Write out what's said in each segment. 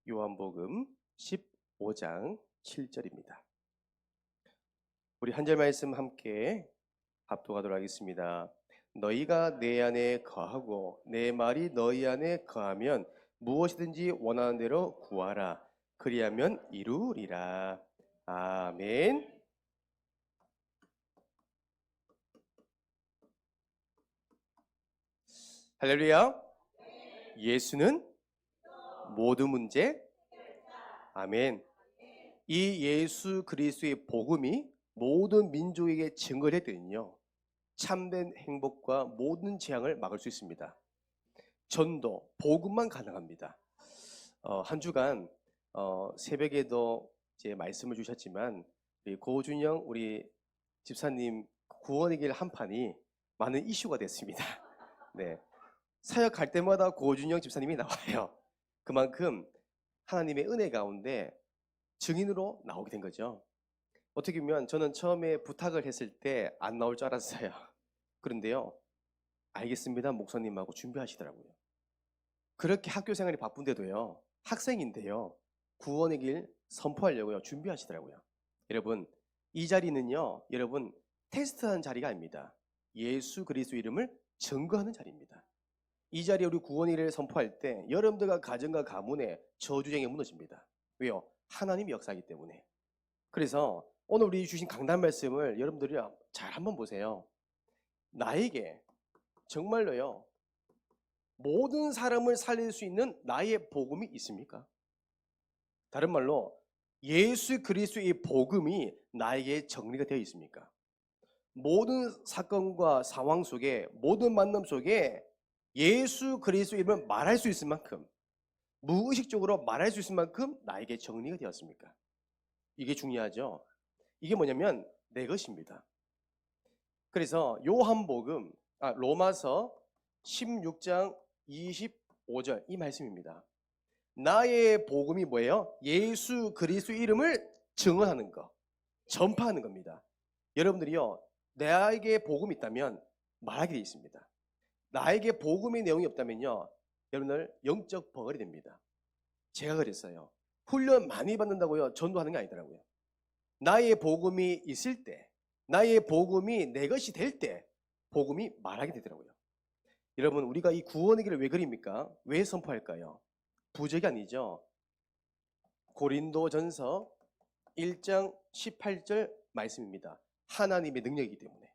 요한복음 15장 7절입니다. 우리 한 절 말씀 함께 합독하도록 하겠습니다. 너희가 내 안에 거하고 내 말이 너희 안에 거하면 무엇이든지 원하는 대로 구하라. 그리하면 이루리라. 아멘. 할렐루야. 예수는 모든 문제. 아멘. 이 예수 그리스도의 복음이 모든 민족에게 증거를 했더니요, 참된 행복과 모든 재앙을 막을 수 있습니다. 전도, 복음만 가능합니다. 한 주간 새벽에도 이제 말씀을 주셨지만 우리 고준영 우리 집사님 구원의 길 한판이 많은 이슈가 됐습니다. 네, 사역 갈 때마다 고준영 집사님이 나와요. 그만큼 하나님의 은혜 가운데 증인으로 나오게 된 거죠. 어떻게 보면 저는 처음에 부탁을 했을 때 안 나올 줄 알았어요. 그런데요, 알겠습니다 목사님하고 준비하시더라고요. 그렇게 학교 생활이 바쁜데도요, 학생인데요, 구원의 길 선포하려고요 준비하시더라고요. 여러분, 이 자리는요, 여러분 테스트하는 자리가 아닙니다. 예수 그리스도 이름을 증거하는 자리입니다. 이 자리에 우리 구원의 길을 선포할 때 여러분들과 가정과 가문의 저주쟁이 무너집니다. 왜요? 하나님이 역사하기 때문에. 그래서 오늘 우리 주신 강단 말씀을 여러분들이 잘 한번 보세요. 나에게 정말로요, 모든 사람을 살릴 수 있는 나의 복음이 있습니까? 다른 말로 예수 그리스도의 복음이 나에게 정리가 되어 있습니까? 모든 사건과 상황 속에, 모든 만남 속에 예수 그리스도의 이름을 말할 수 있을 만큼, 무의식적으로 말할 수 있을 만큼 나에게 정리가 되었습니까? 이게 중요하죠. 이게 뭐냐면 내 것입니다. 그래서 로마서 16장 25절 이 말씀입니다. 나의 복음이 뭐예요? 예수 그리스도 이름을 증언하는 거, 전파하는 겁니다. 여러분들이요, 나에게 복음이 있다면 말하게 돼 있습니다. 나에게 복음의 내용이 없다면요, 여러분들 영적 버거리 됩니다. 제가 그랬어요. 훈련 많이 받는다고요 전도하는 게 아니더라고요. 나의 복음이 있을 때, 나의 복음이 내 것이 될 때 복음이 말하게 되더라고요. 여러분, 우리가 이 구원의 길을 왜 그립니까? 왜 선포할까요? 부적이 아니죠. 고린도전서 1장 18절 말씀입니다. 하나님의 능력이기 때문에.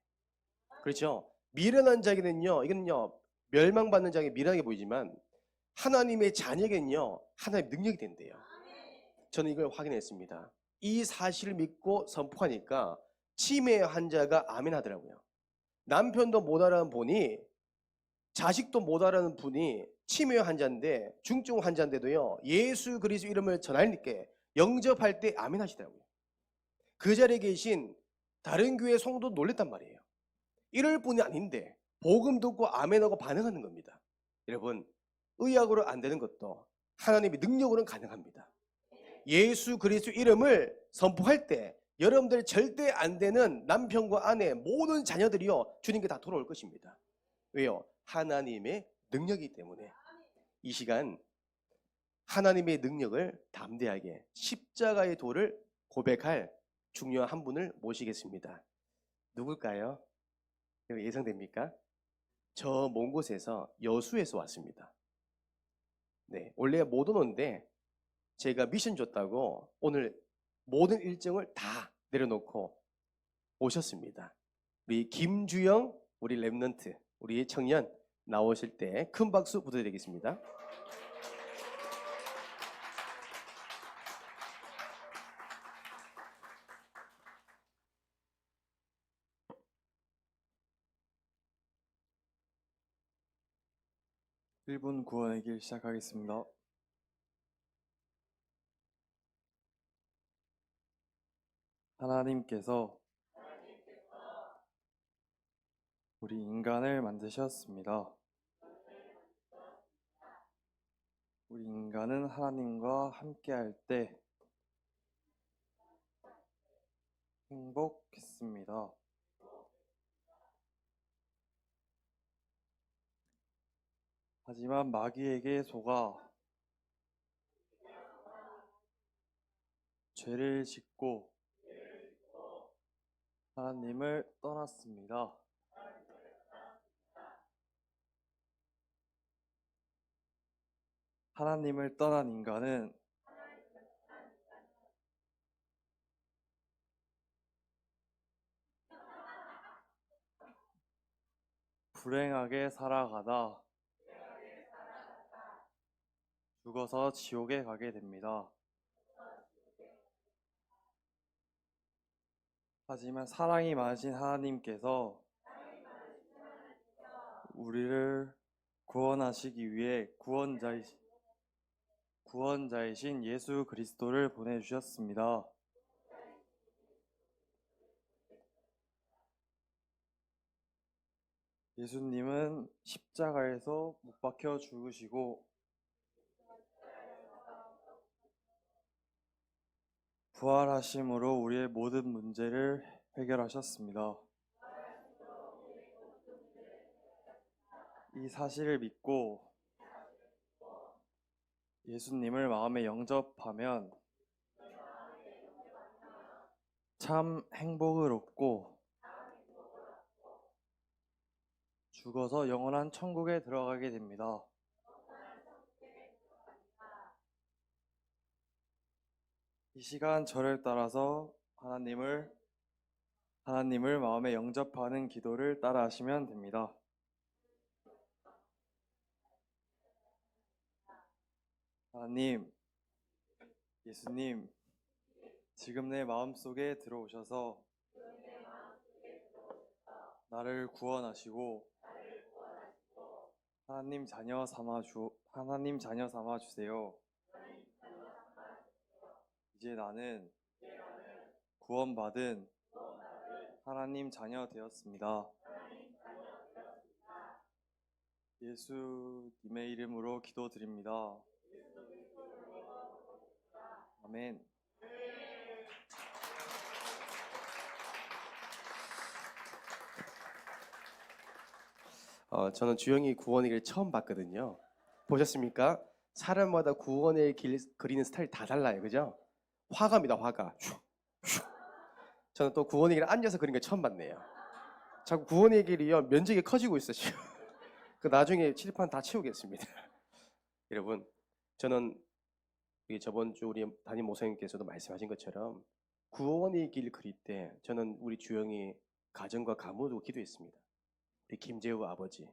그렇죠? 미련한 자에게는요, 이거는요, 멸망받는 자에게 미련하게 보이지만 하나님의 자녀에게는요, 하나님의 능력이 된대요. 저는 이걸 확인했습니다. 이 사실을 믿고 선포하니까 치매 환자가 아멘 하더라고요. 남편도 못 알아는 분이, 자식도 못 알아는 분이 치매 환자인데, 중증 환자인데도요, 예수 그리스도 이름을 전하니까 영접할 때 아멘 하시더라고요. 그 자리에 계신 다른 교회 성도 놀랬단 말이에요. 이럴 뿐이 아닌데 복음 듣고 아멘하고 반응하는 겁니다. 여러분, 의학으로 안 되는 것도 하나님의 능력으로는 가능합니다. 예수 그리스도 이름을 선포할 때 여러분들 절대 안 되는 남편과 아내 모든 자녀들이요, 주님께 다 돌아올 것입니다. 왜요? 하나님의 능력이기 때문에. 이 시간 하나님의 능력을 담대하게 십자가의 도를 고백할 중요한 한 분을 모시겠습니다. 누굴까요? 예상됩니까? 저 먼 곳에서 여수에서 왔습니다. 네, 원래 못 오는데 제가 미션 줬다고 오늘 모든 일정을 다 내려놓고 오셨습니다. 우리 김주영, 우리 랩넌트, 우리 청년 나오실 때 큰 박수 부탁드리겠습니다. 일본 구원의 길 시작하겠습니다. 하나님께서 우리 인간을 만드셨습니다. 우리 인간은 하나님과 함께할 때 행복했습니다. 하지만 마귀에게 속아 죄를 짓고 하나님을 떠났습니다. 하나님을 떠난 인간은 불행하게 살아가다 죽어서 지옥에 가게 됩니다. 하지만 사랑이 많으신 하나님께서 우리를 구원하시기 위해 구원자이신 예수 그리스도를 보내주셨습니다. 예수님은 십자가에서 못 박혀 죽으시고 부활하심으로 우리의 모든 문제를 해결하셨습니다. 이 사실을 믿고 예수님을 마음에 영접하면 참 행복을 얻고 죽어서 영원한 천국에 들어가게 됩니다. 이 시간 저를 따라서 하나님을 마음에 영접하는 기도를 따라 하시면 됩니다. 하나님, 예수님, 지금 내 마음속에 들어오셔서 나를 구원하시고 하나님 자녀 삼아 주세요. 이제 나는 구원받은 하나님 자녀 되었습니다. 예수님의 이름으로 기도드립니다. 아멘. 저는 주영이 구원의 길 처음 봤거든요. 보셨습니까? 사람마다 구원의 길 그리는 스타일이 다 달라요, 그죠? 화가입니다, 화가. 슉, 슉. 저는 또 구원의 길 앉아서 그린 거 처음 봤네요. 자꾸 구원의 길이요 면적이 커지고 있어 지금. 그 나중에 칠판 다 채우겠습니다. 여러분, 저는 저번 주 우리 담임 목사님께서도 말씀하신 것처럼 구원의 길 그릴 때 저는 우리 주영이 가정과 가문으로 기도했습니다. 우리 김재우 아버지,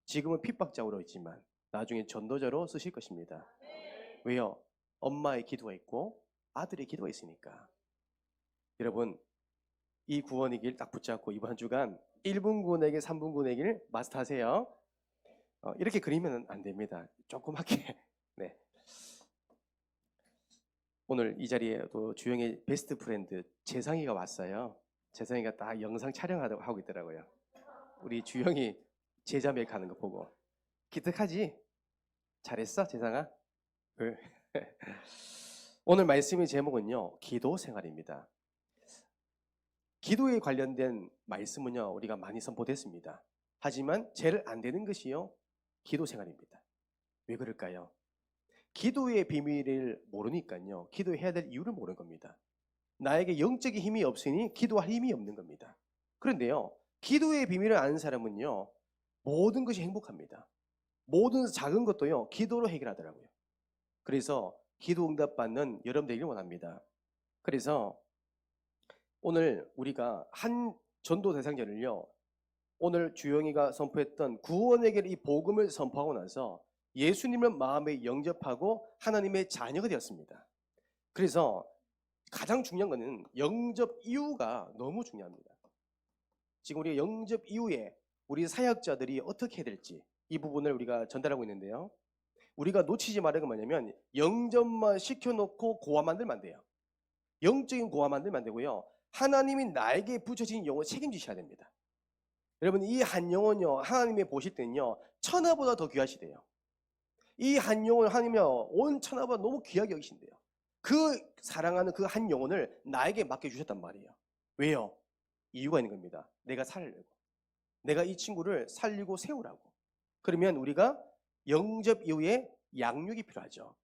지금은 핍박자로 있지만 나중에 전도자로 쓰실 것입니다. 왜요? 엄마의 기도가 있고 아들의 기도가 있으니까. 여러분, 이 구원의 길 딱 붙잡고 이번 한 주간 1분 구원의 길, 3분 구원의 길 마스터하세요. 이렇게 그리면 안 됩니다. 조그맣게. 네. 오늘 이 자리에 또 주영의 베스트 프렌드 재상이가 왔어요. 재상이가 딱 영상 촬영하고 있더라고요. 우리 주영이 제자 멜하는 거 보고 기특하지? 잘했어, 재상아? 오늘 말씀의 제목은요, 기도 생활입니다. 기도에 관련된 말씀은요, 우리가 많이 선포됐습니다. 하지만 제일 안 되는 것이요, 기도 생활입니다. 왜 그럴까요? 기도의 비밀을 모르니까요, 기도해야 될 이유를 모르는 겁니다. 나에게 영적인 힘이 없으니 기도할 힘이 없는 겁니다. 그런데요, 기도의 비밀을 아는 사람은요, 모든 것이 행복합니다. 모든 작은 것도요, 기도로 해결하더라고요. 그래서 기도 응답 받는 여러분 되기를 원합니다. 그래서 오늘 우리가 한 전도 대상자를요, 오늘 주영이가 선포했던 구원에게 이 복음을 선포하고 나서 예수님을 마음에 영접하고 하나님의 자녀가 되었습니다. 그래서 가장 중요한 것은 영접 이유가 너무 중요합니다. 지금 우리가 영접 이후에 우리 사역자들이 어떻게 해야 될지 이 부분을 우리가 전달하고 있는데요. 우리가 놓치지 말아야 할 건 뭐냐면 영접만 시켜놓고 고아 만들면 안 돼요. 영적인 고아 만들면 안 되고요. 하나님이 나에게 붙여진 영혼 책임지셔야 됩니다. 여러분, 이 한 영혼요, 하나님이 보실 때는요, 천하보다 더 귀하시대요. 이 한 영혼을 하나님이요, 온 천하보다 너무 귀하게 여기신대요. 그 사랑하는 그 한 영혼을 나에게 맡겨주셨단 말이에요. 왜요? 이유가 있는 겁니다. 내가 살려고. 내가 이 친구를 살리고 세우라고. 그러면 우리가 영접 이후에 양육이 필요하죠.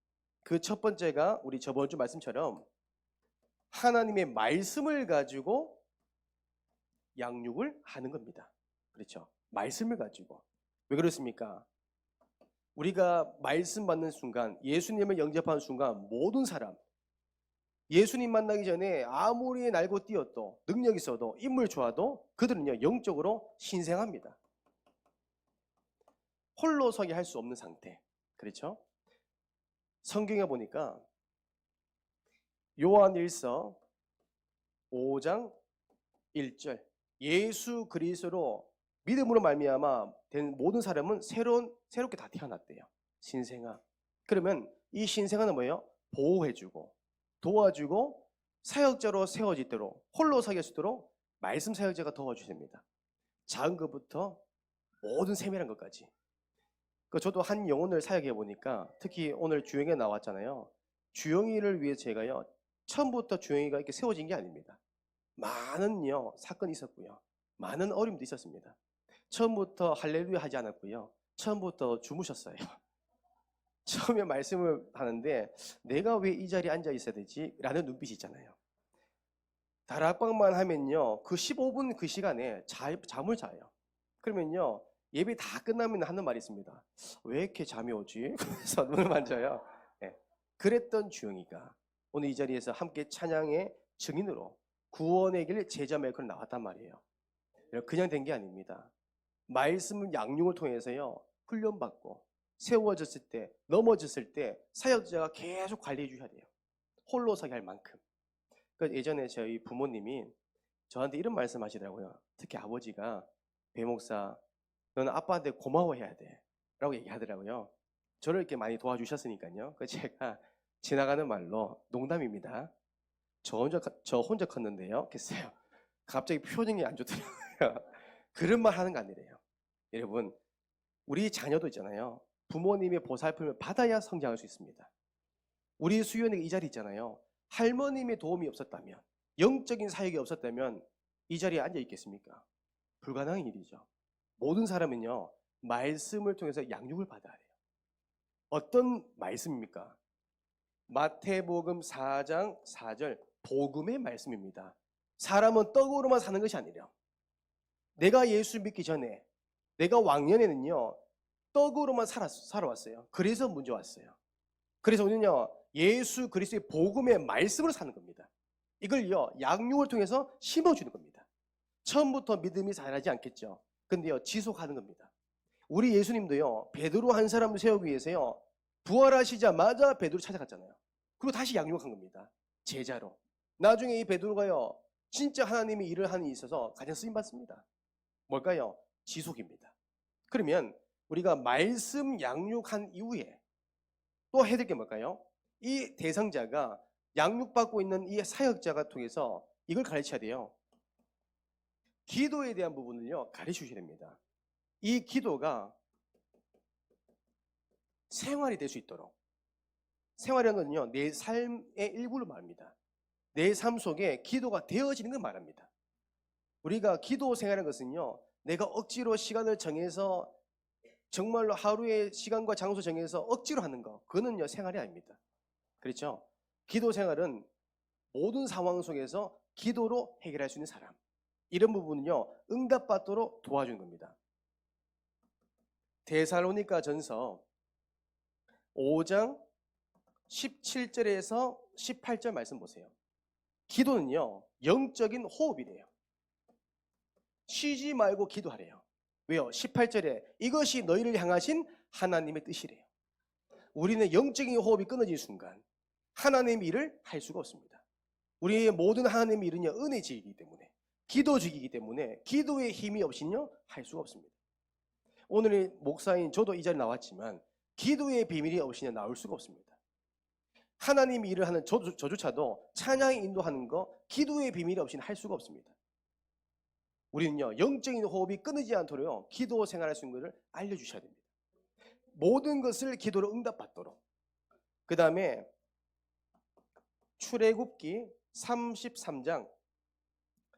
그 첫 번째가 우리 저번 주 말씀처럼 하나님의 말씀을 가지고 양육을 하는 겁니다. 그렇죠? 말씀을 가지고. 왜 그렇습니까? 우리가 말씀 받는 순간, 예수님을 영접하는 순간 모든 사람, 예수님 만나기 전에 아무리 날고 뛰어도 능력 있어도 인물 좋아도 그들은요 영적으로 신생합니다. 홀로 서기 할 수 없는 상태. 그렇죠? 성경에 보니까 요한일서 5장 1절 예수 그리스도로 믿음으로 말미암아 된 모든 사람은 새롭게 다 태어났대요. 신생아. 그러면 이 신생아는 뭐예요? 보호해주고 도와주고 사역자로 세워지도록 홀로 서길 수 있도록 말씀 사역자가 도와주십니다. 작은 것부터 모든 세밀한 것까지. 저도 한 영혼을 사역해 보니까 특히 오늘 주영이가 나왔잖아요. 주영이를 위해 제가요 처음부터 주영이가 이렇게 세워진 게 아닙니다. 많은 사건이 있었고요. 많은 어려움도 있었습니다. 처음부터 할렐루야 하지 않았고요. 처음부터 주무셨어요. 처음에 말씀을 하는데 내가 왜 이 자리에 앉아 있어야 되지? 라는 눈빛이 있잖아요. 다락방만 하면요 그 15분 그 시간에 잠을 자요. 그러면요 예배 다 끝나면 하는 말이 있습니다. 왜 이렇게 잠이 오지? 그래서 눈을 만져요. 네. 그랬던 주영이가 오늘 이 자리에서 함께 찬양의 증인으로 구원의 길 제자 메이커로 나왔단 말이에요. 그냥 된 게 아닙니다. 말씀 양육을 통해서요 훈련받고 세워졌을 때 넘어졌을 때 사역자가 계속 관리해 주셔야 돼요. 홀로 서게 할 만큼. 예전에 저희 부모님이 저한테 이런 말씀 하시더라고요. 특히 아버지가 배 목사 너는 아빠한테 고마워해야 돼 라고 얘기하더라고요. 저를 이렇게 많이 도와주셨으니까요. 제가 지나가는 말로 농담입니다. 저 혼자 컸는데요. 그랬어요. 갑자기 표정이 안 좋더라고요. 그런 말 하는 거 아니래요. 여러분 우리 자녀도 있잖아요. 부모님의 보살핌을 받아야 성장할 수 있습니다. 우리 수연이가 이 자리 있잖아요. 할머님의 도움이 없었다면 영적인 사역이 없었다면 이 자리에 앉아 있겠습니까? 불가능한 일이죠. 모든 사람은요 말씀을 통해서 양육을 받아야 해요. 어떤 말씀입니까? 마태복음 4장 4절 복음의 말씀입니다. 사람은 떡으로만 사는 것이 아니라 내가 예수 믿기 전에 내가 왕년에는요 떡으로만 살아왔어요. 그래서 문제 왔어요. 그래서 우리는요 예수 그리스도의 복음의 말씀을 사는 겁니다. 이걸요 양육을 통해서 심어주는 겁니다. 처음부터 믿음이 자라지 않겠죠. 근데요 지속하는 겁니다. 우리 예수님도요 베드로 한 사람을 세우기 위해서요 부활하시자마자 베드로 찾아갔잖아요. 그리고 다시 양육한 겁니다. 제자로. 나중에 이 베드로가요 진짜 하나님이 일을 하는 데 있어서 가장 쓰임받습니다. 뭘까요? 지속입니다. 그러면 우리가 말씀 양육한 이후에 또 해야 될 게 뭘까요? 이 대상자가 양육받고 있는 이 사역자가 통해서 이걸 가르쳐야 돼요. 기도에 대한 부분을요 가르치셔야 됩니다. 이 기도가 생활이 될 수 있도록. 생활이라는 건요 내 삶의 일부를 말합니다. 내 삶 속에 기도가 되어지는 걸 말합니다. 우리가 기도 생활하는 것은요 내가 억지로 시간을 정해서 정말로 하루의 시간과 장소 정해서 억지로 하는 거 그거는요 생활이 아닙니다. 그렇죠? 기도 생활은 모든 상황 속에서 기도로 해결할 수 있는 사람, 이런 부분은요 응답받도록 도와주는 겁니다. 데살로니가 전서 5장 17절에서 18절 말씀 보세요. 기도는요 영적인 호흡이래요. 쉬지 말고 기도하래요. 왜요? 18절에 이것이 너희를 향하신 하나님의 뜻이래요. 우리는 영적인 호흡이 끊어진 순간 하나님의 일을 할 수가 없습니다. 우리의 모든 하나님의 일은요 은혜직이기 때문에, 기도직이기 때문에 기도의 힘이 없이는요 할 수가 없습니다. 오늘 목사인 저도 이 자리에 나왔지만 기도의 비밀이 없이는 나올 수가 없습니다. 하나님이 일을 하는 저조차도 찬양에 인도하는 거 기도의 비밀이 없이는 할 수가 없습니다. 우리는요 영적인 호흡이 끊이지 않도록 기도 생활할 수 있는 것을 알려주셔야 됩니다. 모든 것을 기도로 응답받도록. 그 다음에 출애굽기 33장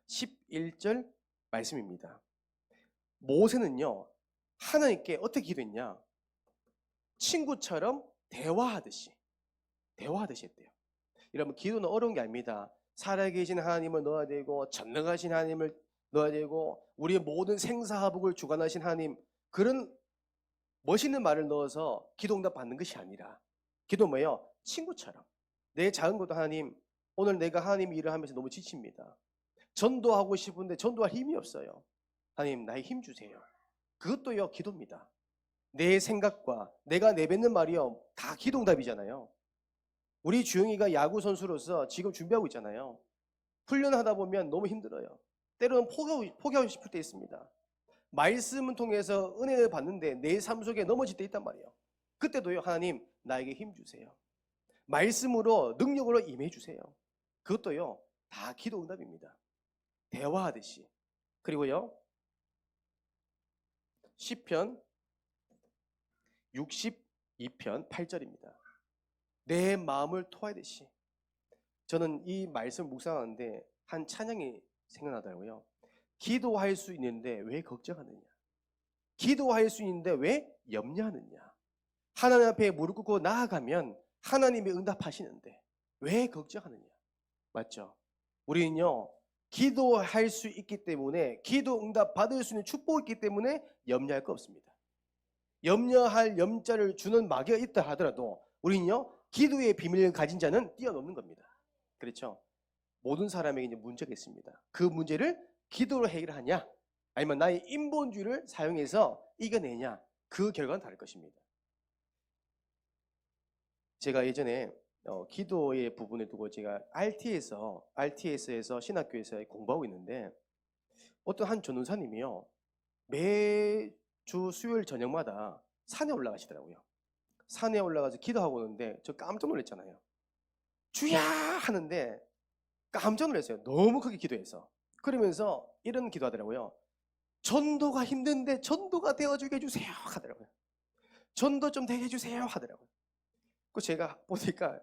11절 말씀입니다. 모세는요 하나님께 어떻게 기도했냐? 친구처럼 대화하듯이 했대요. 여러분 기도는 어려운 게 아닙니다. 살아계신 하나님을 넣어야 되고 전능하신 하나님을 넣어야 되고 우리의 모든 생사화복을 주관하신 하나님, 그런 멋있는 말을 넣어서 기도응답 받는 것이 아니라, 기도 뭐예요? 친구처럼 내 작은 것도 하나님, 오늘 내가 하나님 일을 하면서 너무 지칩니다. 전도하고 싶은데 전도할 힘이 없어요. 하나님 나의 힘 주세요. 그것도요 기도입니다. 내 생각과 내가 내뱉는 말이요 다 기도응답이잖아요. 우리 주영이가 야구 선수로서 지금 준비하고 있잖아요. 훈련하다 보면 너무 힘들어요. 때로는 포기하고 싶을 때 있습니다. 말씀을 통해서 은혜를 받는데 내 삶 속에 넘어질 때 있단 말이에요. 그때도요 하나님 나에게 힘 주세요. 말씀으로 능력으로 임해 주세요. 그것도요 다 기도응답입니다. 대화하듯이. 그리고요 시편 62편 8절입니다. 내 마음을 토하듯이. 저는 이 말씀 묵상하는데 한 찬양이 생각나더라고요. 기도할 수 있는데 왜 걱정하느냐? 기도할 수 있는데 왜 염려하느냐? 하나님 앞에 무릎 꿇고 나아가면 하나님이 응답하시는데 왜 걱정하느냐? 맞죠? 우리는요 기도할 수 있기 때문에, 기도 응답 받을 수 있는 축복이 있기 때문에 염려할 거 없습니다. 염려할 염자를 주는 마귀가 있다 하더라도 우리는요 기도의 비밀을 가진 자는 뛰어넘는 겁니다. 그렇죠? 모든 사람에게 이제 문제가 있습니다. 그 문제를 기도로 해결하냐, 아니면 나의 인본주의를 사용해서 이겨내냐, 그 결과는 다를 것입니다. 제가 예전에 기도의 부분을 두고 제가 RTS에서 신학교에서 공부하고 있는데, 어떤 한 전도사님이요 매주 수요일 저녁마다 산에 올라가시더라고요. 산에 올라가서 기도하고 오는데 저 깜짝 놀랐잖아요. 주야 하는데 깜짝 놀랐어요. 너무 크게 기도해서. 그러면서 이런 기도하더라고요. 전도가 힘든데 전도가 되어주게 해주세요 하더라고요. 전도 좀 되게 해주세요 하더라고요. 그 제가 보니까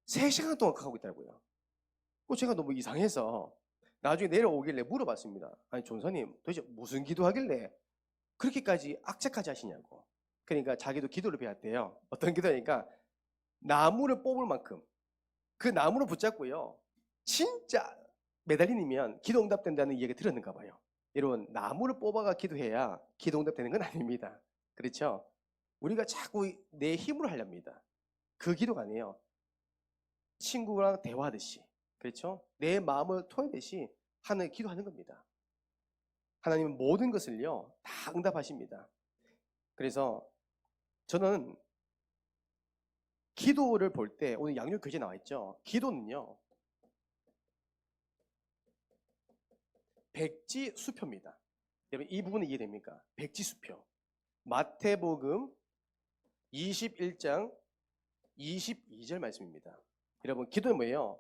3시간 동안 하고 있더라고요. 그 제가 너무 이상해서 나중에 내려오길래 물어봤습니다. 아니 전사님 도대체 무슨 기도하길래 그렇게까지 악착까지 하시냐고. 그러니까 자기도 기도를 배웠대요. 어떤 기도니까 나무를 뽑을 만큼 그 나무를 붙잡고요 진짜 매달리면 기도 응답된다는 이야기 들었는가 봐요. 여러분 나무를 뽑아가 기도해야 기도 응답되는 건 아닙니다. 그렇죠? 우리가 자꾸 내 힘으로 하렵니다. 그 기도가 아니에요. 친구랑 대화하듯이, 그렇죠? 내 마음을 토하듯이 하는 기도하는 겁니다. 하나님은 모든 것을요 다 응답하십니다. 그래서 저는 기도를 볼 때, 오늘 양육 교재 나와 있죠. 기도는요 백지수표입니다. 여러분 이 부분은 이해됩니까? 백지수표. 마태복음 21장 22절 말씀입니다. 여러분 기도는 뭐예요?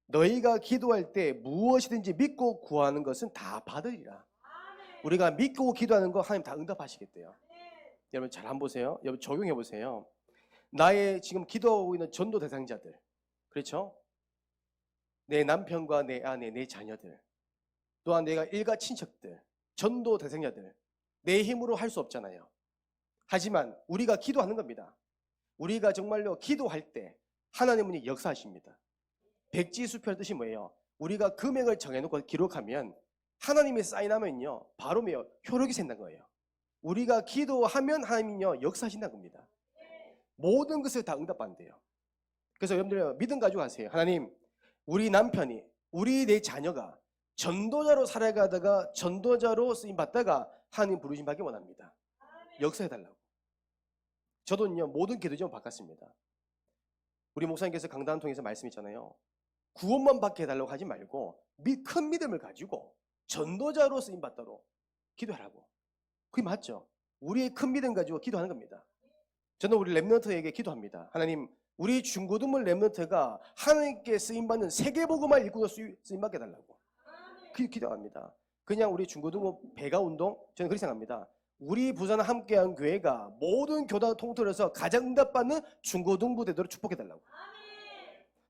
너희가 기도할 때 무엇이든지 믿고 구하는 것은 다 받으리라. 우리가 믿고 기도하는 거 하나님 다 응답하시겠대요. 여러분 잘 한번 보세요. 여러분 적용해 보세요. 나의 지금 기도하고 있는 전도 대상자들, 그렇죠? 내 남편과 내 아내, 내 자녀들, 또한 내가 일가 친척들, 전도 대상자들, 내 힘으로 할 수 없잖아요. 하지만 우리가 기도하는 겁니다. 우리가 정말로 기도할 때 하나님은 역사하십니다. 백지수표의 뜻이 뭐예요? 우리가 금액을 정해놓고 기록하면 하나님이 사인하면요 바로 효력이 생긴다는 거예요. 우리가 기도하면 하나님은요 역사하신다는 겁니다. 모든 것을 다 응답한대요. 그래서 여러분들 믿음 가지고 하세요. 하나님, 우리 남편이, 우리 내 자녀가 전도자로 살아가다가 전도자로 쓰임 받다가 하나님 부르심 받기 원합니다. 역사해달라고. 저도요 모든 기도 제목 바꿨습니다. 우리 목사님께서 강단 통해서 말씀했잖아요. 구원만 받게 해달라고 하지 말고 큰 믿음을 가지고 전도자로 쓰임 받도록 기도하라고. 그게 맞죠? 우리의 큰 믿음 가지고 기도하는 겁니다. 저는 우리 렘넌트에게 기도합니다. 하나님, 우리 중고등부 렘넌트가 하나님께 쓰임받는 세계복음을 읽고 쓰임받게 해달라고. 그 기도합니다. 그냥 우리 중고등부 배가운동, 저는 그렇게 생각합니다. 우리 부산 함께한 교회가 모든 교단 통틀어서 가장 응답받는 중고등부 되도록 축복해달라고.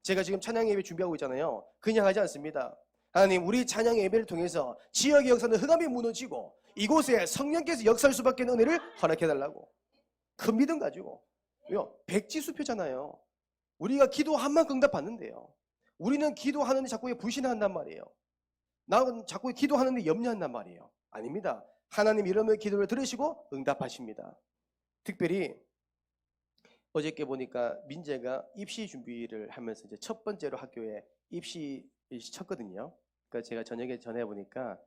제가 지금 찬양 예배 준비하고 있잖아요. 그냥 하지 않습니다. 하나님, 우리 찬양 예배를 통해서 지역의 역사는 흑암이 무너지고 이곳에 성령께서 역사할 수밖에 없는 은혜를 허락해달라고. 큰 믿음 가지고. 백지수표잖아요. 우리가 기도한 만큼 응답받는데요. 우리는 기도하는데 자꾸 불신한단 말이에요. 나는 자꾸 기도하는데 염려한단 말이에요. 아닙니다. 하나님 이러면 기도를 들으시고 응답하십니다. 특별히 어저께 보니까 민재가 입시 준비를 하면서 이제 첫 번째로 학교에 입시 쳤거든요. 그러니까 제가 저녁에 전해 보니까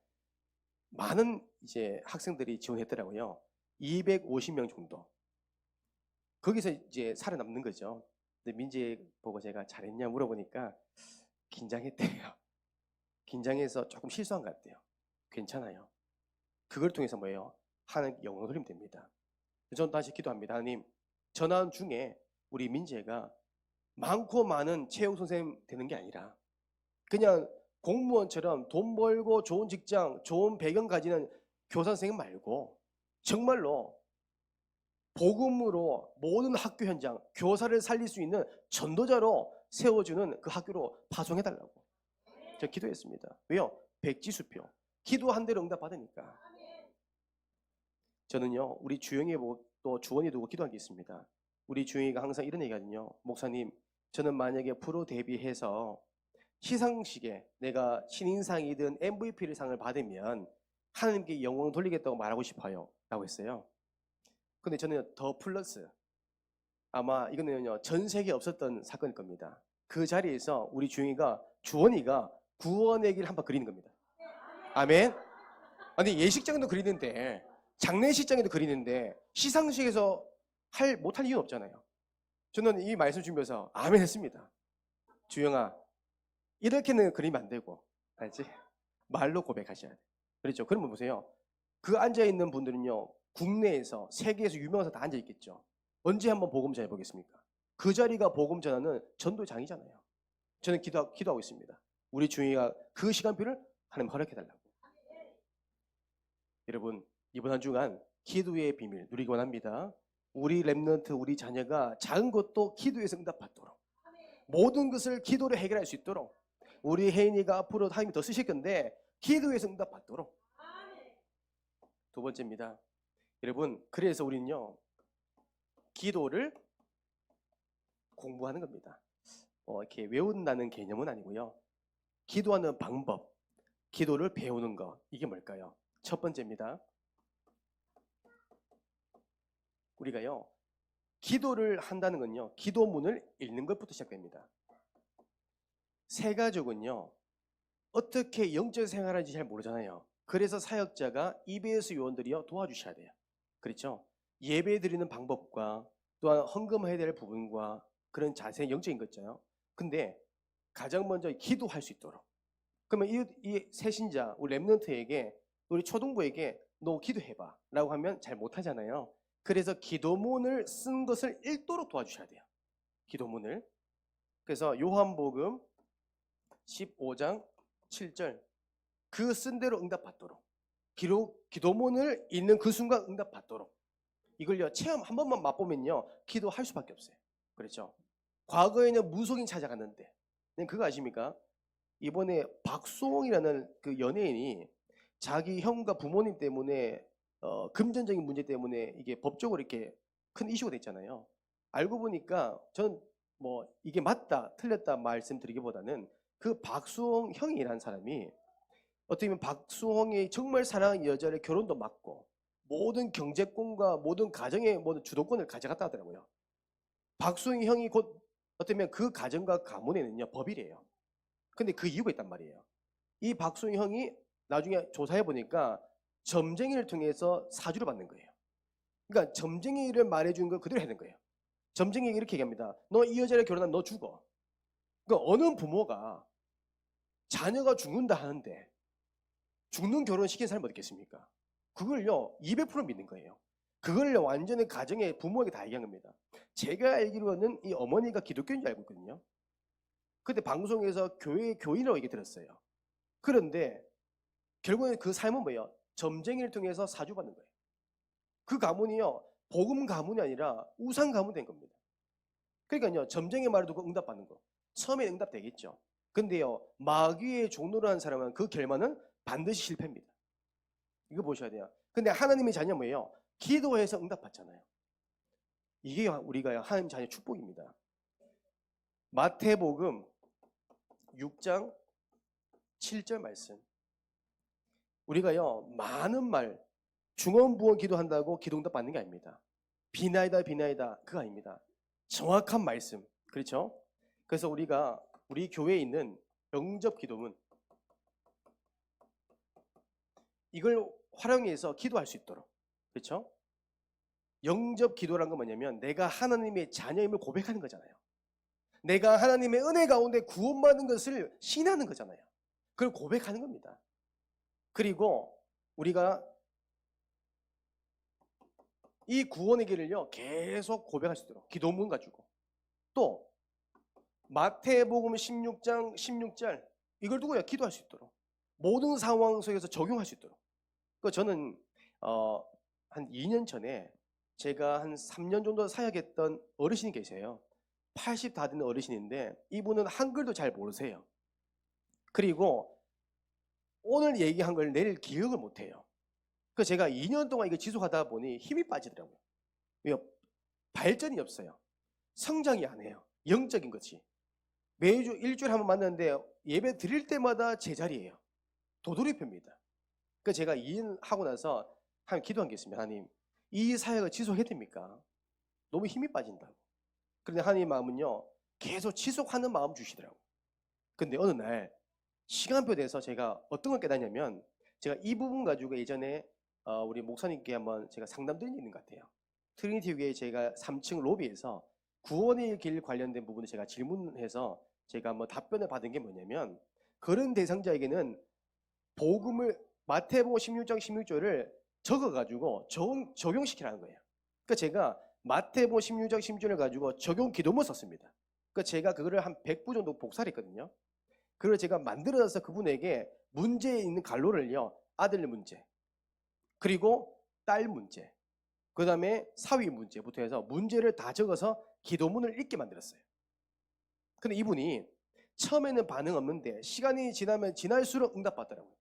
많은 이제 학생들이 지원했더라고요. 250명 정도. 거기서 이제 살아남는 거죠. 근데 민재 보고 제가 잘했냐 물어보니까 긴장했대요. 긴장해서 조금 실수한 것 같아요. 괜찮아요. 그걸 통해서 뭐예요? 하나님 영광을 돌리면 됩니다. 저는 다시 기도합니다. 하나님, 전환 중에 우리 민재가 많고 많은 체육 선생님 되는 게 아니라 그냥 공무원처럼 돈 벌고 좋은 직장, 좋은 배경 가지는 교사 선생님 말고 정말로 복음으로 모든 학교 현장, 교사를 살릴 수 있는 전도자로 세워주는 그 학교로 파송해달라고 제가 기도했습니다. 왜요? 백지수표. 기도한 대로 응답받으니까. 저는요, 우리 주영이 보고 또 주원이 두고 기도한 게 있습니다. 우리 주영이가 항상 이런 얘기하거든요. 목사님, 저는 만약에 프로 데뷔해서 시상식에 내가 신인상이든 MVP를 상을 받으면 하나님께 영광 돌리겠다고 말하고 싶어요. 라고 했어요. 근데 저는 더 플러스, 아마 이거는요, 전 세계에 없었던 사건일 겁니다. 그 자리에서 우리 주원이가 구원의 길 한번 그리는 겁니다. 아멘? 아니, 예식장도 그리는데, 장례식장에도 그리는데, 시상식에서 못할 이유는 없잖아요. 저는 이 말씀 준비해서 아멘 했습니다. 주영아, 이렇게는 그리면 안 되고, 알지? 말로 고백하셔야 돼. 그렇죠? 그러면 보세요. 그 앉아있는 분들은요, 국내에서, 세계에서 유명해서 다 앉아있겠죠. 언제 한번 복음 전해 보겠습니까? 그 자리가 복음 전하는 전도장이잖아요. 저는 기도하고 있습니다. 우리 주영이가 그 시간표를 하나님 허락해달라고. 여러분, 이번 한 주간 기도의 비밀 누리기 원합니다. 우리 렘넌트, 우리 자녀가 작은 것도 기도에서 응답받도록, 모든 것을 기도로 해결할 수 있도록, 우리 혜인이가 앞으로 하나님이 더 쓰실 건데 기도에서 응답받도록. 두 번째입니다. 여러분, 그래서 우리는요, 기도를 공부하는 겁니다. 이렇게 외운다는 개념은 아니고요. 기도하는 방법, 기도를 배우는 것, 이게 뭘까요? 첫 번째입니다. 우리가요, 기도를 한다는 건요, 기도문을 읽는 것부터 시작됩니다. 새 가족은요, 어떻게 영적 생활하는지 잘 모르잖아요. 그래서 사역자가 EBS 요원들이요, 도와주셔야 돼요. 그렇죠? 예배 드리는 방법과 또한 헌금해야 될 부분과 그런 자세한 영적인 것 있잖아요. 근데 가장 먼저 기도할 수 있도록. 그러면 이 새신자, 우리 렘넌트에게, 우리 초등부에게 너 기도해봐 라고 하면 잘 못하잖아요. 그래서 기도문을 쓴 것을 읽도록 도와주셔야 돼요. 기도문을. 그래서 요한복음 15장 7절, 그 쓴 대로 응답받도록, 기도문을 읽는 그 순간 응답받도록. 이걸요, 체험 한 번만 맛보면요, 기도할 수밖에 없어요. 그렇죠? 과거에는 무속인 찾아갔는데, 그거 아십니까? 이번에 박수홍이라는 그 연예인이 자기 형과 부모님 때문에 금전적인 문제 때문에 이게 법적으로 이렇게 큰 이슈가 됐잖아요. 알고 보니까 저는 뭐 이게 맞다 틀렸다 말씀드리기보다는 그 박수홍 형이라는 사람이 어떻게 보면 박수홍이 정말 사랑하는 여자를 결혼도 막고 모든 경제권과 모든 가정의 모든 주도권을 가져갔다 하더라고요. 박수홍 형이 곧 어떻게 보면 그 가정과 가문에는요, 법이래요. 근데 그 이유가 있단 말이에요. 이 박수홍 형이 나중에 조사해 보니까 점쟁이를 통해서 사주를 받는 거예요. 그러니까 점쟁이를 말해주는 걸 그대로 하는 거예요. 점쟁이가 이렇게 얘기합니다. 너 이 여자를 결혼하면 너 죽어. 그러니까 어느 부모가 자녀가 죽는다 하는데 죽는 결혼 시킨 사람이 어디 있겠습니까? 그걸요 200% 믿는 거예요. 그걸요 완전히 가정의 부모에게 다 얘기한 겁니다. 제가 알기로는 이 어머니가 기독교인 줄 알고 있거든요. 그때 방송에서 교회 교인이라고 얘기 들었어요. 그런데 결국엔 그 삶은 뭐예요? 점쟁이를 통해서 사주받는 거예요. 그 가문이요, 복음 가문이 아니라 우상 가문 된 겁니다. 그러니까요, 점쟁이 말을 듣고 응답받는 거. 처음에 응답되겠죠. 근데요, 마귀의 종로를 한 사람은 그 결말은 반드시 실패입니다. 이거 보셔야 돼요. 근데 하나님의 자녀 뭐예요? 기도해서 응답받잖아요. 이게 우리가 하나님 자녀 축복입니다. 마태복음 6장 7절 말씀. 우리가요 많은 말 중언부언 기도한다고 기도응답 받는 게 아닙니다. 비나이다 비나이다 그거 아닙니다. 정확한 말씀. 그렇죠? 그래서 우리가 우리 교회에 있는 영접 기도문 이걸 활용해서 기도할 수 있도록. 그렇죠? 영접 기도란 건 뭐냐면 내가 하나님의 자녀임을 고백하는 거잖아요. 내가 하나님의 은혜 가운데 구원받은 것을 신하는 거잖아요. 그걸 고백하는 겁니다. 그리고 우리가 이 구원의 길을요 계속 고백할 수 있도록 기도문 가지고 또 마태복음 16장 16절 이걸 두고요 기도할 수 있도록 모든 상황 속에서 적용할 수 있도록. 그 저는 한 2년 전에 제가 한 3년 정도 사역했던 어르신이 계세요. 80 다 된 어르신인데 이분은 한글도 잘 모르세요. 그리고 오늘 얘기한 걸 내일 기억을 못해요. 그래서 제가 2년 동안 이거 지속하다 보니 힘이 빠지더라고요. 왜요? 발전이 없어요. 성장이 안 해요. 영적인 것이. 매주 일주일에 한 번 만났는데 예배 드릴 때마다 제자리예요. 도돌이표입니다. 그래서 제가 2년 하고 나서 하나님 기도한 게 있습니다. 하나님 이 사역을 지속해야 됩니까? 너무 힘이 빠진다고. 그런데 하나님 마음은요 계속 지속하는 마음 주시더라고요. 근데 어느 날 시간표에 대해서 제가 어떤 걸 깨닫냐면 제가 이 부분 가지고 예전에 우리 목사님께 한번 제가 상담드린 게 있는 것 같아요. 트리니티 교회 제가 3층 로비에서 구원의 길 관련된 부분을 제가 질문해서 제가 한번 답변을 받은 게 뭐냐면 그런 대상자에게는 복음을 마태복음 16장 16절을 적어가지고 적용시키라는 거예요. 그러니까 제가 마태복음 16장 16절을 가지고 적용 기도문 썼습니다. 그러니까 제가 그거를 한 100부 정도 복사를 했거든요. 그걸 제가 만들어서 그분에게 문제에 있는 갈로를요 아들 문제 그리고 딸 문제 그 다음에 사위 문제부터 해서 문제를 다 적어서 기도문을 읽게 만들었어요. 근데 이분이 처음에는 반응 없는데 시간이 지나면 지날수록 응답받더라고요.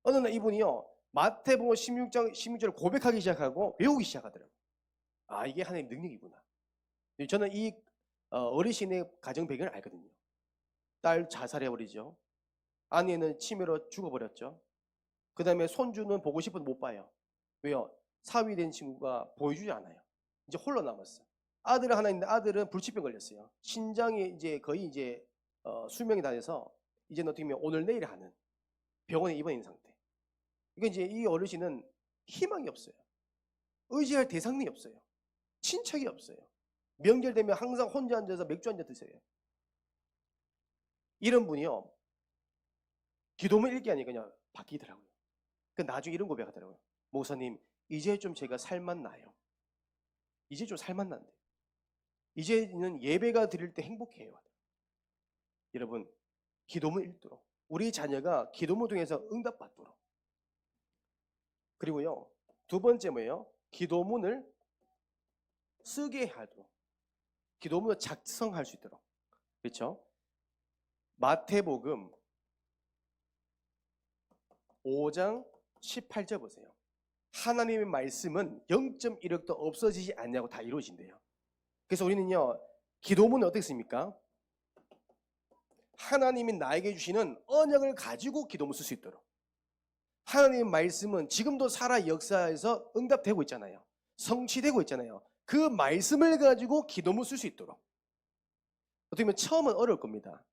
어느 날 이분이요 마태복음 16장 16절을 고백하기 시작하고 외우기 시작하더라고요. 아 이게 하나님의 능력이구나. 저는 이 어르신의 가정 배경을 알거든요. 딸 자살해버리죠. 아내는 치매로 죽어버렸죠. 그 다음에 손주는 보고 싶어도 못 봐요. 왜요? 사위 된 친구가 보여주지 않아요. 이제 홀로 남았어. 아들 하나 있는데 아들은 불치병 걸렸어요. 신장이 이제 거의 이제 수명이 다 돼서 이제는 어떻게 보면 오늘 내일 하는 병원에 입원 있는 상태. 이게 이제 이 어르신은 희망이 없어요. 의지할 대상이 없어요. 친척이 없어요. 명절 되면 항상 혼자 앉아서 맥주 한잔 드세요. 이런 분이요. 기도문 읽기 하니까 그냥 바뀌더라고요. 그 나중에 이런 고백하더라고요. 목사님, 이제 좀 제가 살맛 나요. 이제 좀 살맛 난대. 이제는 예배가 드릴 때 행복해요. 여러분, 기도문 읽도록 우리 자녀가 기도문 통해서 응답받도록. 그리고요, 두 번째 뭐예요? 기도문을 쓰게 하도록. 기도문을 작성할 수 있도록. 그렇죠? 마태복음 5장 18절 보세요. 하나님의 말씀은 0.1억도 없어지지 않냐고 다 이루어진대요. 그래서 우리는요, 기도문은 어떻게 씁니까? 하나님이 나에게 주시는 언약을 가지고 기도문 쓸 수 있도록. 하나님의 말씀은 지금도 살아 역사에서 응답되고 있잖아요. 성취되고 있잖아요. 그 말씀을 가지고 기도문 쓸 수 있도록. 어떻게 보면 처음은 어려울 겁니다.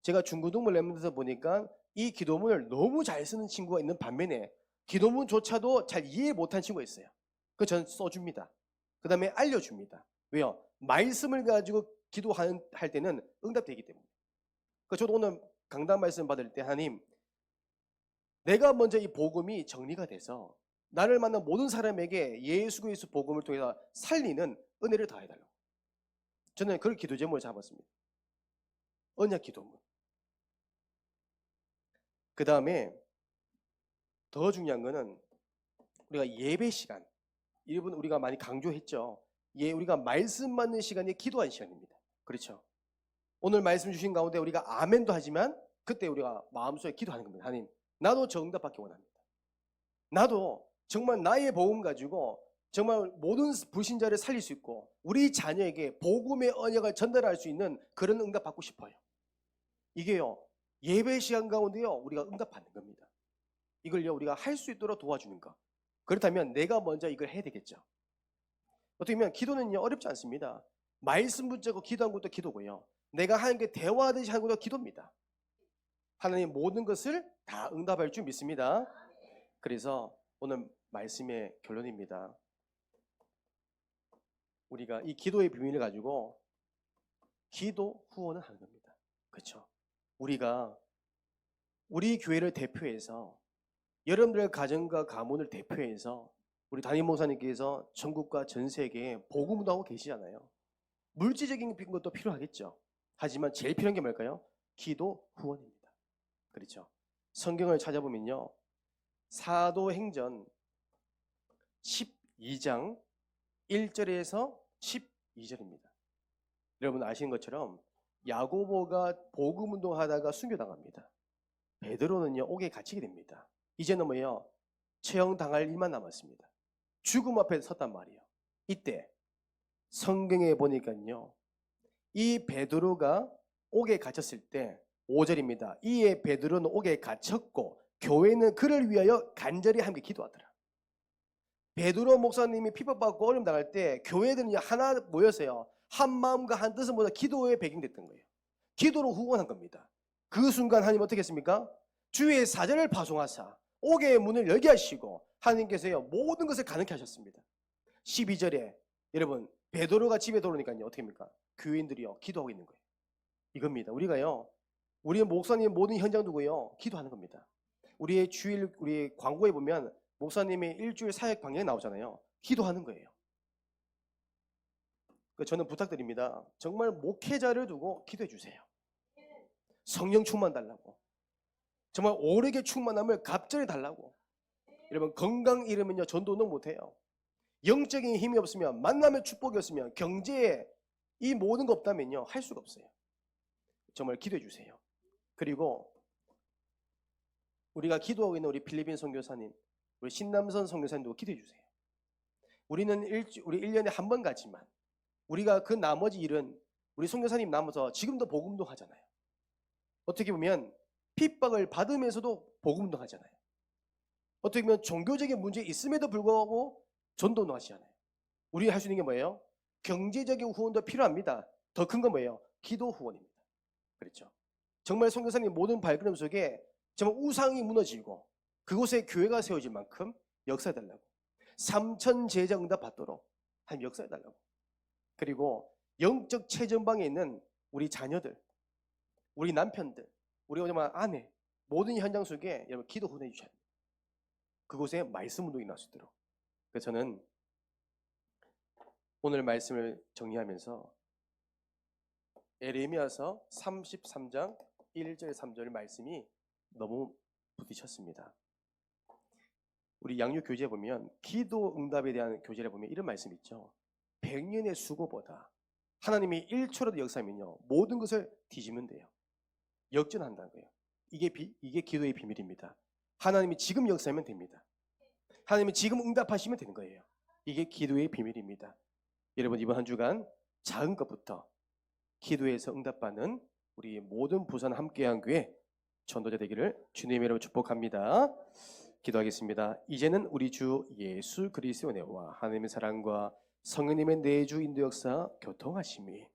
제가 중고등부 랩런트에서 보니까 이 기도문을 너무 잘 쓰는 친구가 있는 반면에 기도문조차도 잘 이해 못한 친구가 있어요. 그래서 저는 써줍니다. 그 다음에 알려줍니다. 왜요? 말씀을 가지고 기도할 때는 응답되기 때문에. 그래서 저도 오늘 강단 말씀 받을 때 하나님, 내가 먼저 이 복음이 정리가 돼서 나를 만난 모든 사람에게 예수 그리스도 복음을 통해서 살리는 은혜를 더해달라고. 저는 그걸 기도 제목을 잡았습니다. 언약 기도문. 그 다음에 더 중요한 거는 우리가 예배 시간. 여러분 우리가 많이 강조했죠. 우리가 말씀 받는 시간이 기도하는 시간입니다. 그렇죠? 오늘 말씀 주신 가운데 우리가 아멘도 하지만 그때 우리가 마음속에 기도하는 겁니다. 하나님, 나도 정답 받기 원합니다. 나도 정말 나의 복음 가지고 정말 모든 불신자를 살릴 수 있고 우리 자녀에게 복음의 언약을 전달할 수 있는 그런 응답 받고 싶어요. 이게요, 예배 시간 가운데요, 우리가 응답받는 겁니다. 이걸요, 우리가 할 수 있도록 도와주는 거. 그렇다면 내가 먼저 이걸 해야 되겠죠. 어떻게 보면 기도는요, 어렵지 않습니다. 말씀 붙잡고 기도한 것도 기도고요. 내가 하나님께 대화하듯이 하는 것도 기도입니다. 하나님 모든 것을 다 응답할 줄 믿습니다. 그래서 오늘 말씀의 결론입니다. 우리가 이 기도의 비밀을 가지고 기도 후원을 하는 겁니다. 그렇죠? 우리가 우리 교회를 대표해서 여러분들의 가정과 가문을 대표해서 우리 담임 목사님께서 전국과 전 세계에 복음도 하고 계시잖아요. 물질적인 것도 필요하겠죠. 하지만 제일 필요한 게 뭘까요? 기도 후원입니다. 그렇죠? 성경을 찾아보면요, 사도행전 12장 1절에서 12절입니다. 여러분 아시는 것처럼 야고보가 복음 운동하다가 순교당합니다. 베드로는요, 옥에 갇히게 됩니다. 이제는 뭐예요? 처형당할 일만 남았습니다. 죽음 앞에 섰단 말이에요. 이때 성경에 보니까요, 이 베드로가 옥에 갇혔을 때 5절입니다. 이에 베드로는 옥에 갇혔고 교회는 그를 위하여 간절히 함께 기도하더라. 베드로 목사님이 핍박받고 어려움 당할 때 교회들은 하나 모여서요, 한 마음과 한 뜻을 모여 기도에 배경됐던 거예요. 기도로 후원한 겁니다. 그 순간 하나님 어떻게 했습니까? 주의 사절을 파송하사 옥의 문을 열게 하시고 하나님께서요, 모든 것을 가능케 하셨습니다. 12절에 여러분 베드로가 집에 들어오니까요, 어떻게 합니까? 교인들이요, 기도하고 있는 거예요. 이겁니다. 우리가요, 우리 목사님 모든 현장 두고요, 기도하는 겁니다. 우리의 주일, 우리 광고에 보면 목사님의 일주일 사역 방향이 나오잖아요. 기도하는 거예요. 저는 부탁드립니다. 정말 목회자를 두고 기도해 주세요. 성령 충만 달라고. 정말 오래게 충만함을 갑절에 달라고. 여러분 건강 잃으면요, 전도는 못해요. 영적인 힘이 없으면, 만남의 축복이 없으면, 경제에 이 모든 거 없다면요, 할 수가 없어요. 정말 기도해 주세요. 그리고 우리가 기도하고 있는 우리 필리핀 선교사님, 우리 신남선 선교사님도 기도해 주세요. 우리는 우리 1년에 한 번 가지만 우리가 그 나머지 일은 우리 선교사님 남아서 지금도 복음도 하잖아요. 어떻게 보면 핍박을 받으면서도 복음도 하잖아요. 어떻게 보면 종교적인 문제 있음에도 불구하고 전도도 하시잖아요. 우리 할 수 있는 게 뭐예요? 경제적인 후원도 필요합니다. 더 큰 건 뭐예요? 기도 후원입니다. 그렇죠? 정말 선교사님 모든 발걸음 속에 정말 우상이 무너지고 그곳에 교회가 세워질 만큼 역사해달라고. 3천 제자 응답 받도록 한 역사해달라고. 그리고 영적 최전방에 있는 우리 자녀들, 우리 남편들, 우리 정말 아내, 모든 현장 속에 여러분 기도 후원해 주셔야 됩니다. 그곳에 말씀 운동이 날 수 있도록. 그래서 저는 오늘 말씀을 정리하면서 에레미야서 33장 1절 3절 말씀이 너무 부딪혔습니다. 우리 양육 교재에 보면 기도 응답에 대한 교재를 보면 이런 말씀이 있죠. 100년의 수고보다 하나님이 1초라도 역사하면요, 모든 것을 뒤집는 돼요. 역전한다는 거예요. 이게 기도의 비밀입니다. 하나님이 지금 역사하면 됩니다. 하나님이 지금 응답하시면 되는 거예요. 이게 기도의 비밀입니다. 여러분 이번 한 주간 작은 것부터 기도에서 응답받는 우리 모든 부산 함께한 교회 전도자 되기를 주님의 이름으로 축복합니다. 기도하겠습니다. 이제는 우리 주 예수 그리스도의 은혜와 하나님의 사랑과 성령님의 내주 인도 역사 교통하심이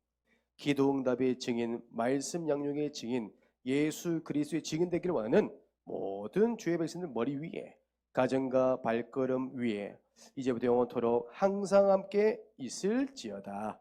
기도 응답의 증인, 말씀 양육의 증인, 예수 그리스도의 증인 되기를 원하는 모든 주의 백성들 머리 위에, 가정과 발걸음 위에 이제부터 영원토록 항상 함께 있을지어다.